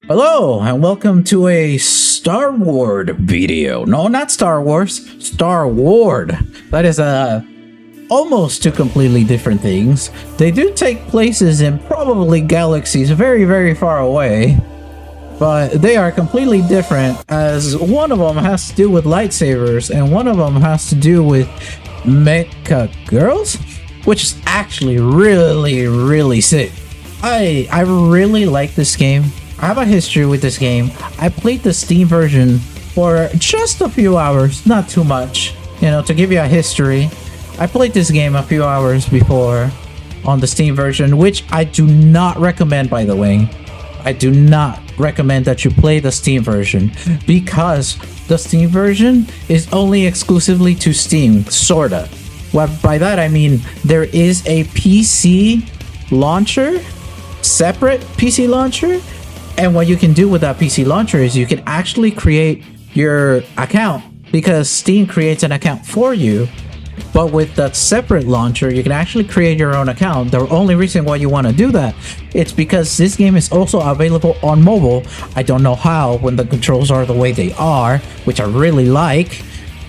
Hello and welcome to a Starward video. No, not Star Wars, Starward. That is almost two completely different things. They do take places in probably galaxies very, very far away, but they are completely different, as one of them has to do with lightsabers and one of them has to do with mecha girls, which is actually really sick. I really like this game. I have a history with this game. I played the Steam version for just a few hours, not too much. You know, to give you a history, I played this game a few hours before on the Steam version, which I do not recommend, by the way. I do not recommend that you play the Steam version because the Steam version is only exclusively to Steam, sorta. Well, by that I mean there is a PC launcher, separate PC launcher. And what you can do with that PC launcher is you can actually create your account, because Steam creates an account for you. But with that separate launcher, you can actually create your own account. The only reason why you want to do that, it's because this game is also available on mobile. I don't know how when the controls are the way they are, which I really like.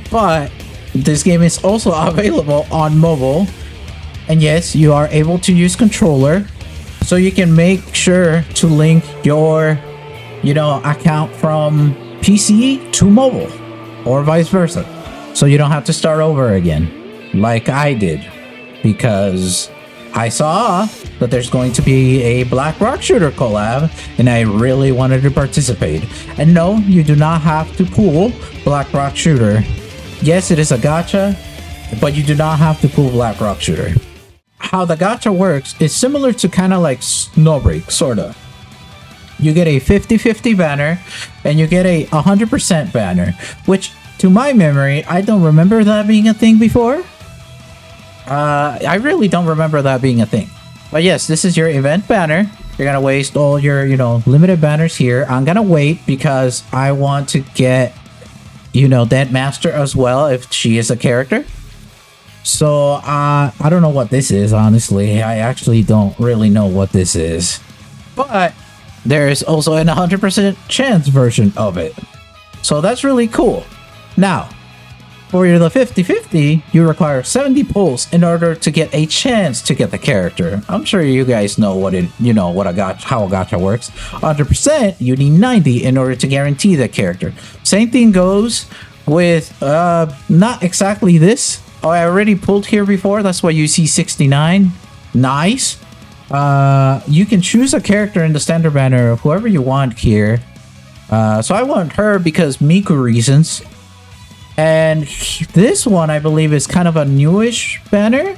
But this game is also available on mobile. And yes, you are able to use controller. So you can make sure to link your, account from PC to mobile or vice versa. So you don't have to start over again like I did, because I saw that there's going to be a Black Rock Shooter collab and I really wanted to participate. And no, you do not have to pull Black Rock Shooter. Yes, it is a gacha, but you do not have to pull Black Rock Shooter. How the gacha works is similar to kind of like Snowbreak, sorta. You get a 50-50 banner and you get a 100% banner, which to my memory, I don't remember that being a thing before. I really don't remember that being a thing. But yes, this is your event banner. You're gonna waste all your, limited banners here. I'm gonna wait because I want to get, Dead Master as well if she is a character. So, I don't know what this is, honestly. I actually don't really know what this is. But there is also an 100% chance version of it. So that's really cool. Now, for the 50-50, you require 70 pulls in order to get a chance to get the character. I'm sure you guys know what how a gacha works. 100%, you need 90 in order to guarantee the character. Same thing goes with, not exactly this. Oh, I already pulled here before. That's why you see 69. Nice. You can choose a character in the standard banner of whoever you want here. So I want her because Miku reasons. And this one, I believe, is kind of a newish banner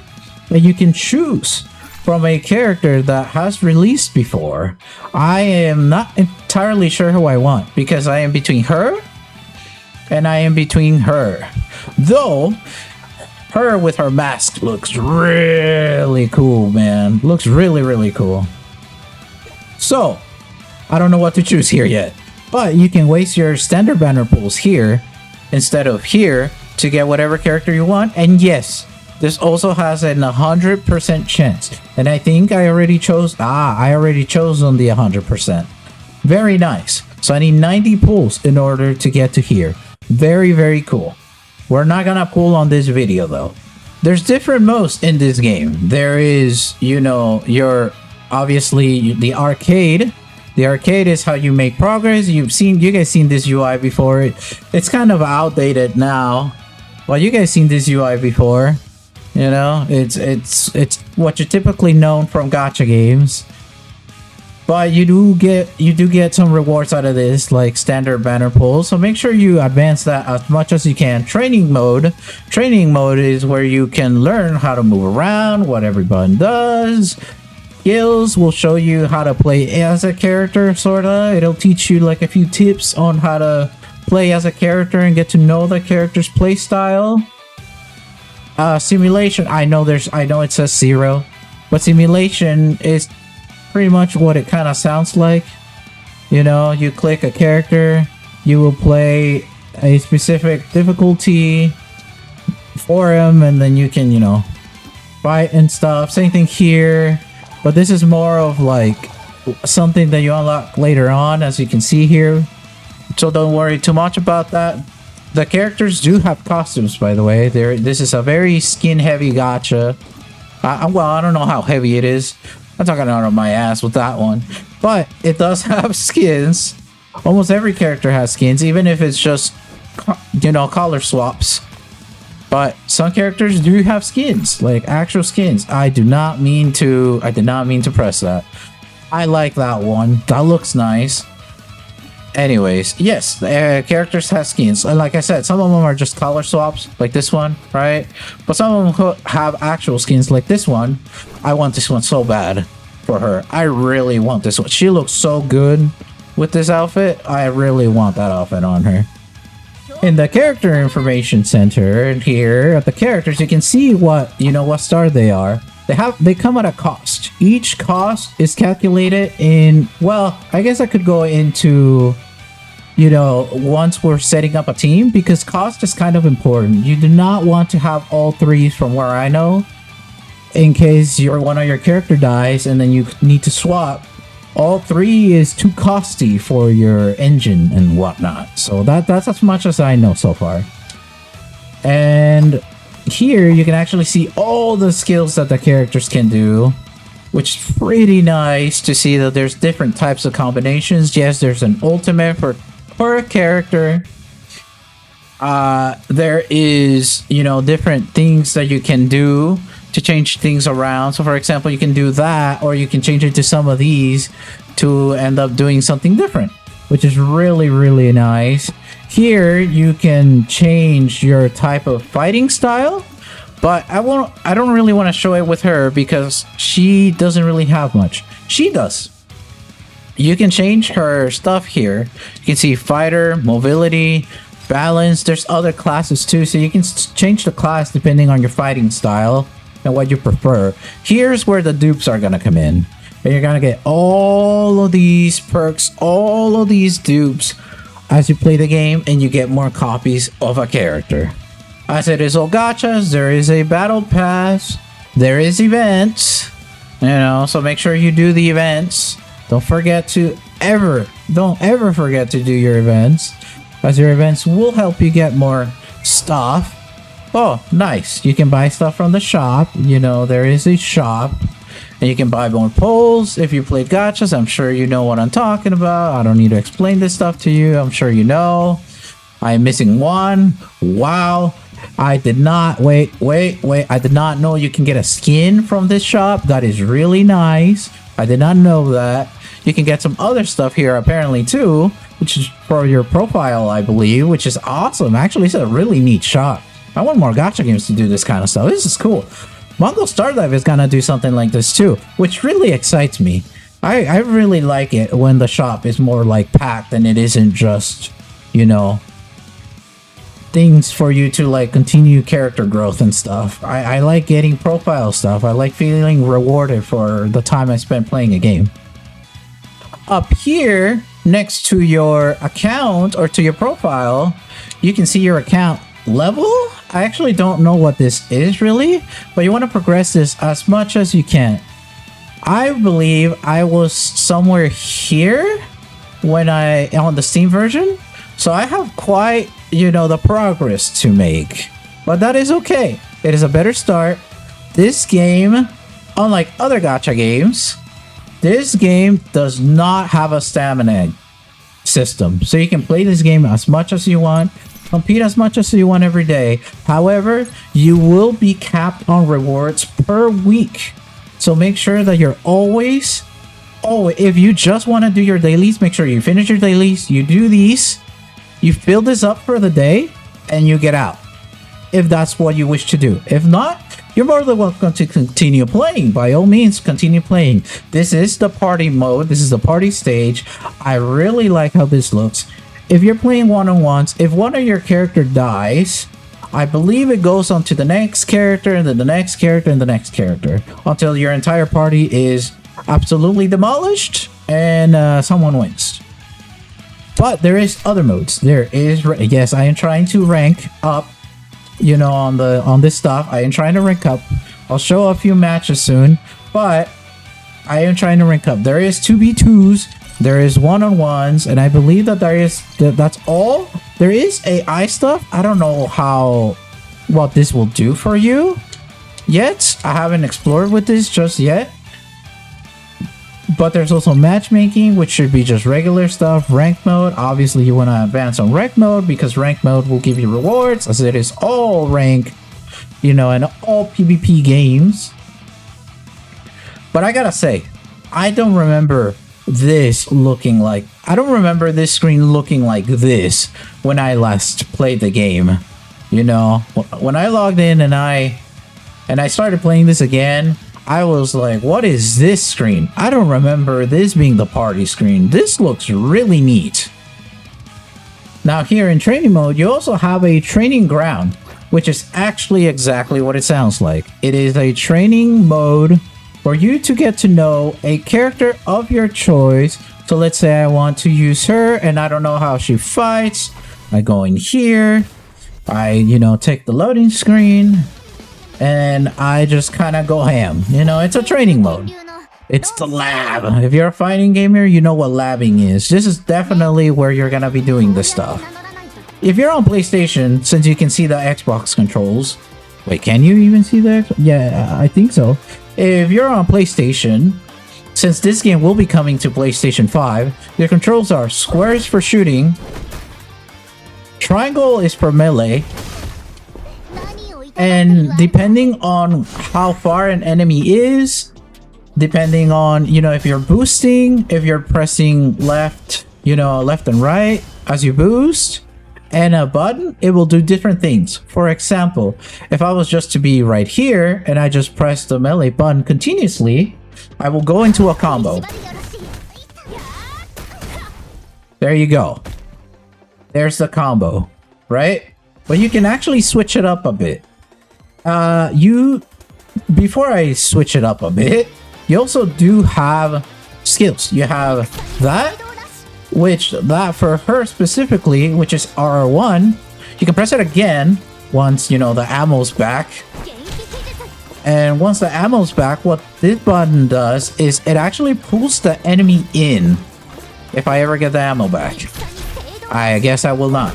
that you can choose from a character that has released before. I am not entirely sure who I want because I am between her and I am between her. Though her with her mask looks really cool, man. Looks really cool. So, I don't know what to choose here yet. But you can waste your standard banner pulls here instead of here to get whatever character you want. And yes, this also has an 100% chance. And I think I already chose... I already chose on the 100%. Very nice. So I need 90 pulls in order to get to here. Very cool. We're not gonna pull on this video though. There's different modes in this game. There is, your obviously the arcade. The arcade is how you make progress. You guys seen this UI before. It's kind of outdated now. Well, you guys seen this UI before. It's what you're typically known from gacha games. But you do get some rewards out of this, like standard banner pulls. So make sure you advance that as much as you can. Training mode. Training mode is where you can learn how to move around, what every button does. Skills will show you how to play as a character, sorta. It'll teach you like a few tips on how to play as a character and get to know the character's play style. Simulation. I know it says 0, but simulation is pretty much what it kind of sounds like. You click a character, you will play a specific difficulty for him, and then you can, fight and stuff. Same thing here, but this is more of like something that you unlock later on, as you can see here. So don't worry too much about that. The characters do have costumes, by the way. This is a very skin-heavy gacha. Well, I don't know how heavy it is. I'm talking out of my ass with that one. But it does have skins. Almost every character has skins, even if it's just, you know, color swaps. But some characters do have skins, like actual skins. I did not mean to press that. I like that one. That looks nice. Anyways, yes, the characters have skins, and like I said, some of them are just color swaps, like this one, right? But some of them have actual skins, like this one. I want this one so bad for her. I really want this one. She looks so good with this outfit. I really want that outfit on her. In the character information center here at the characters, you can see what star they are. They come at a cost. Each cost is calculated in, well, I guess I could go into, you know, once we're setting up a team, because cost is kind of important. You do not want to have all threes from where I know, in case one of your character dies and then you need to swap. All three is too costly for your engine and whatnot. So that's as much as I know so far. And here you can actually see all the skills that the characters can do, which is pretty nice to see that there's different types of combinations. Yes, there's an ultimate for per character. There is, you know, different things that you can do to change things around. So for example, you can do that, or you can change it to some of these to end up doing something different, which is really, really nice. Here you can change your type of fighting style, but I don't really want to show it with her because she doesn't really have much. She does. You can change her stuff here. You can see fighter, mobility, balance. There's other classes too, so you can change the class depending on your fighting style and what you prefer. Here's where the dupes are gonna come in, and you're gonna get all of these perks, all of these dupes as you play the game, and you get more copies of a character. As it is all gachas, there is a battle pass, there is events, you know, so make sure you do the events. Don't ever forget to do your events, as your events will help you get more stuff. Oh, nice. You can buy stuff from the shop. You know, there is a shop. And you can buy more poles. If you play gachas, I'm sure you know what I'm talking about. I don't need to explain this stuff to you. I'm sure you know. I'm missing one. Wow. I did not... Wait. I did not know you can get a skin from this shop. That is really nice. I did not know that. You can get some other stuff here apparently too, which is for your profile, I believe, which is awesome. Actually, it's a really neat shop. I want more gacha games to do this kind of stuff. This is cool. Mongol Stardive is gonna do something like this too, which really excites me. I really like it when the shop is more like packed and it isn't just, you know, things for you to like continue character growth and stuff. I like getting profile stuff. I like feeling rewarded for the time I spent playing a game. Up here, next to your account or to your profile, you can see your account level. I actually don't know what this is really, but you want to progress this as much as you can. I believe I was somewhere here when on the Steam version, so I have quite, you know, the progress to make, but that is okay. It is a better start. This game, unlike other gacha games, this game does not have a stamina system, so you can play this game as much as you want, compete as much as you want every day. However, you will be capped on rewards per week, so make sure that you're always, if you just want to do your dailies, make sure you finish your dailies, you do these, you fill this up for the day, and you get out, if that's what you wish to do. If not, you're more than welcome to continue playing. By all means, continue playing. This is the party mode. This is the party stage. I really like how this looks. If you're playing one-on-ones, if one of your character dies, I believe it goes on to the next character, and then the next character, and the next character, until your entire party is absolutely demolished and someone wins. But there is other modes. There is, yes, I am trying to rank up, you know, on this stuff. I am trying to rank up. I'll show a few matches soon, but I am trying to rank up. There is 2v2s, there is 1-on-1s, and I believe that that's all. There is AI stuff. I don't know what this will do for you yet. I haven't explored with this just yet. But there's also matchmaking, which should be just regular stuff. Rank mode, obviously you want to advance on rank mode because rank mode will give you rewards as it is all rank, you know, and all PvP games. But I gotta say, I don't remember this screen looking like this when I last played the game. You know, when I logged in and I started playing this again, I was like, what is this screen? I don't remember this being the party screen. This looks really neat. Now here in training mode, you also have a training ground, which is actually exactly what it sounds like. It is a training mode for you to get to know a character of your choice. So let's say I want to use her and I don't know how she fights. I go in here, I, you know, take the loading screen, and I just kind of go ham. You know, it's a training mode. It's the lab. If you're a fighting gamer, you know what labbing is. This is definitely where you're gonna be doing this stuff. If you're on PlayStation, since you can see the Xbox controls. Wait, can you even see the Xbox? Yeah, I think so. If you're on PlayStation, since this game will be coming to PlayStation 5, your controls are squares for shooting, triangle is for melee, and depending on how far an enemy is, depending on, you know, if you're boosting, if you're pressing left, you know, left and right as you boost, and a button, it will do different things. For example, if I was just to be right here and I just press the melee button continuously, I will go into a combo. There you go. There's the combo, right? But you can actually switch it up a bit. Before I switch it up a bit, you also do have skills. You have that, which that for her specifically, which is R1. You can press it again once, you know, the ammo's back. And once the ammo's back, what this button does is it actually pulls the enemy in. If I ever get the ammo back, I guess I will not.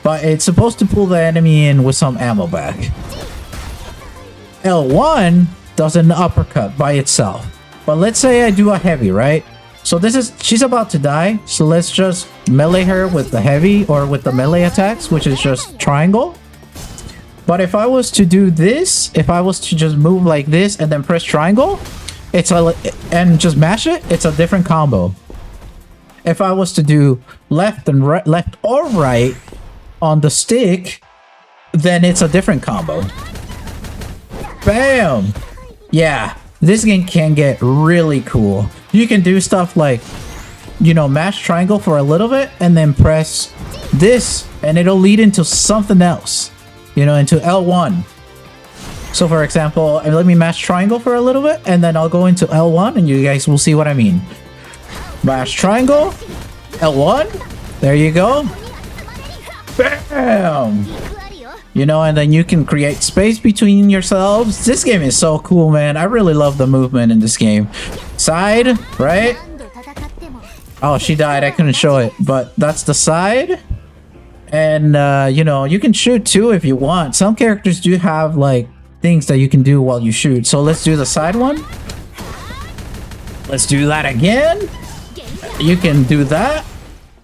But it's supposed to pull the enemy in with some ammo back. L1 does an uppercut by itself. But let's say I do a heavy, right? So she's about to die. So let's just melee her with the heavy or with the melee attacks, which is just triangle. But if I was to do this, if I was to just move like this and then press triangle, and just mash it, it's a different combo. If I was to do left and right, left or right on the stick, then it's a different combo. Bam! Yeah, this game can get really cool. You can do stuff like, you know, mash triangle for a little bit and then press this and it'll lead into something else, you know, into L1. So for example, let me mash triangle for a little bit and then I'll go into L1 and you guys will see what I mean. Mash triangle, L1, there you go. Bam! You know, and then you can create space between yourselves. This game is so cool, man. I really love the movement in this game. Side, right? Oh, she died. I couldn't show it, but that's the side. And, you know, you can shoot too if you want. Some characters do have, like, things that you can do while you shoot. So let's do the side one. Let's do that again. You can do that.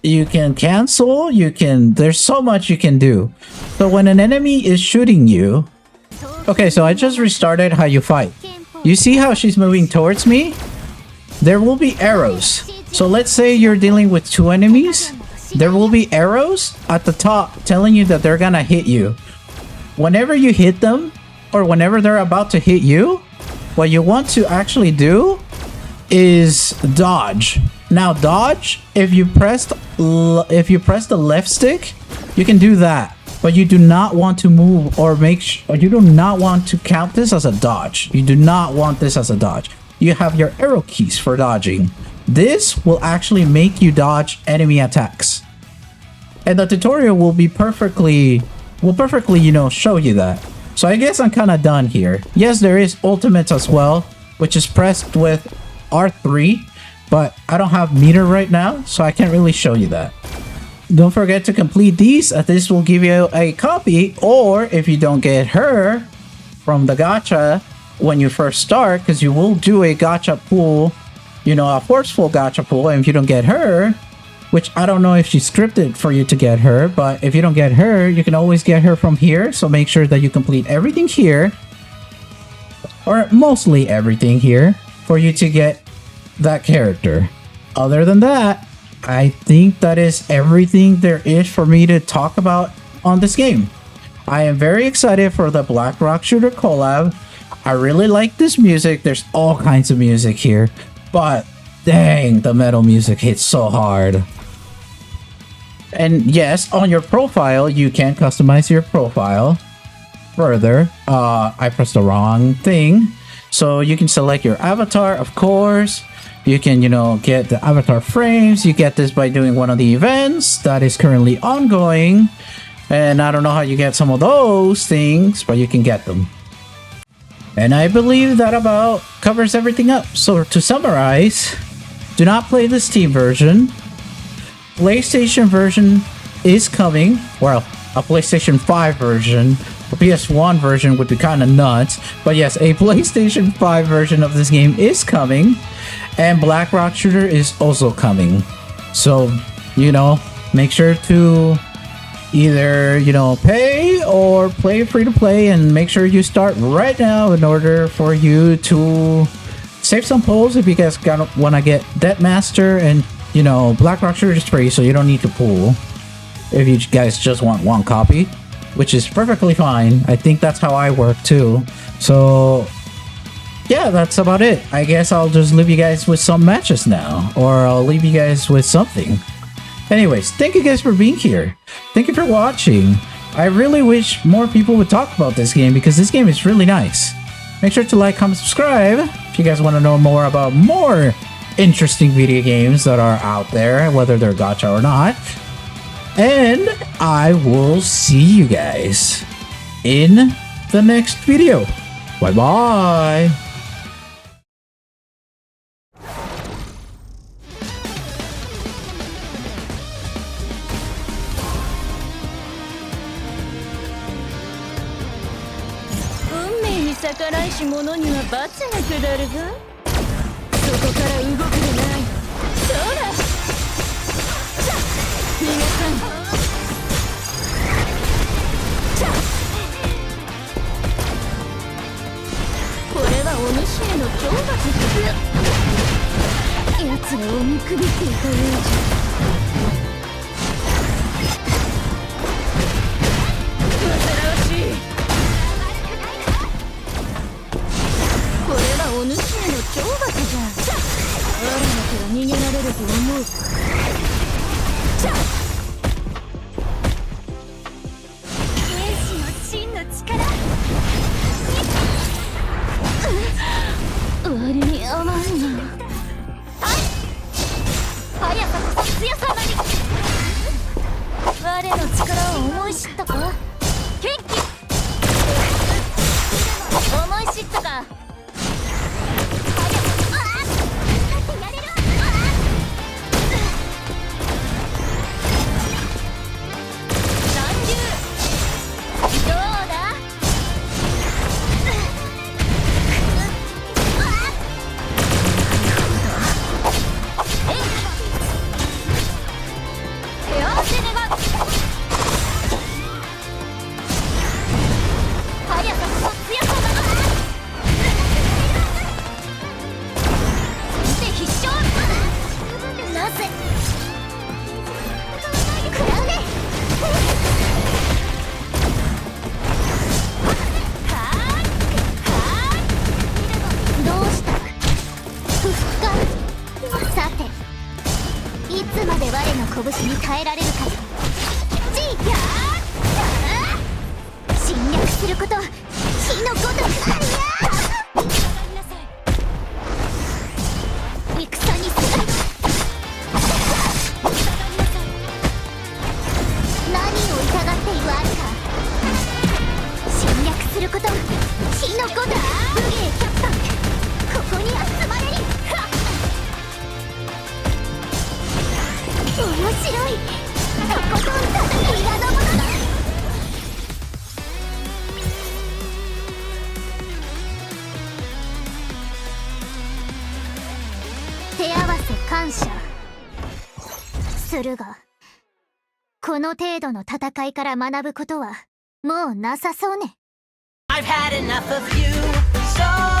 You can cancel. You can... There's so much you can do. So when an enemy is shooting you... Okay, so I just restarted how you fight. You see how she's moving towards me? There will be arrows. So let's say you're dealing with two enemies. There will be arrows at the top telling you that they're gonna hit you. Whenever you hit them, or whenever they're about to hit you, what you want to actually do is dodge. Now dodge, if you press the left stick, you can do that. But you do not want to move or you do not want to count this as a dodge. You do not want this as a dodge. You have your arrow keys for dodging. This will actually make you dodge enemy attacks. And the tutorial will perfectly, you know, show you that. So I guess I'm kind of done here. Yes, there is ultimates as well, which is pressed with R3, but I don't have meter right now, so I can't really show you that. Don't forget to complete these, as this will give you a copy, or if you don't get her from the gacha when you first start, because you will do a gacha pool, you know, a forceful gacha pool, and if you don't get her, which I don't know if she's scripted for you to get her, but if you don't get her, you can always get her from here, so make sure that you complete everything here, or mostly everything here, for you to get that character. Other than that, I think that is everything there is for me to talk about on this game. I am very excited for the Black Rock Shooter collab. I really like this music. There's all kinds of music here, but dang, the metal music hits so hard. And yes, on your profile, you can customize your profile further. I pressed the wrong thing. So you can select your avatar, of course. You can, you know, get the avatar frames. You get this by doing one of the events that is currently ongoing. And I don't know how you get some of those things, but you can get them. And I believe that about covers everything up. So to summarize, do not play the Steam version. PlayStation version is coming. Well, a PlayStation 5 version. A PS1 version would be kind of nuts. But yes, a PlayStation 5 version of this game is coming. And Black Rock Shooter is also coming. So, you know, make sure to either, you know, pay or play free to play. And make sure you start right now in order for you to save some pulls if you guys want to get Debt Master. And, you know, Black Rock Shooter is free, so you don't need to pool if you guys just want one copy, which is perfectly fine. I think that's how I work too. So yeah, that's about it. I guess I'll just leave you guys with some matches now, or I'll leave you guys with something. Anyways, thank you guys for being here. Thank you for watching. I really wish more people would talk about this game, because this game is really nice. Make sure to like, comment, subscribe if you guys want to know more about more interesting video games that are out there, whether they're gacha or not. And I will see you guys in the next video. Bye bye. い。とことん叩き挑むのだ。手合わせ感謝するが、この程度の戦いから学ぶことはもうなさそうね。 I've had enough of you, so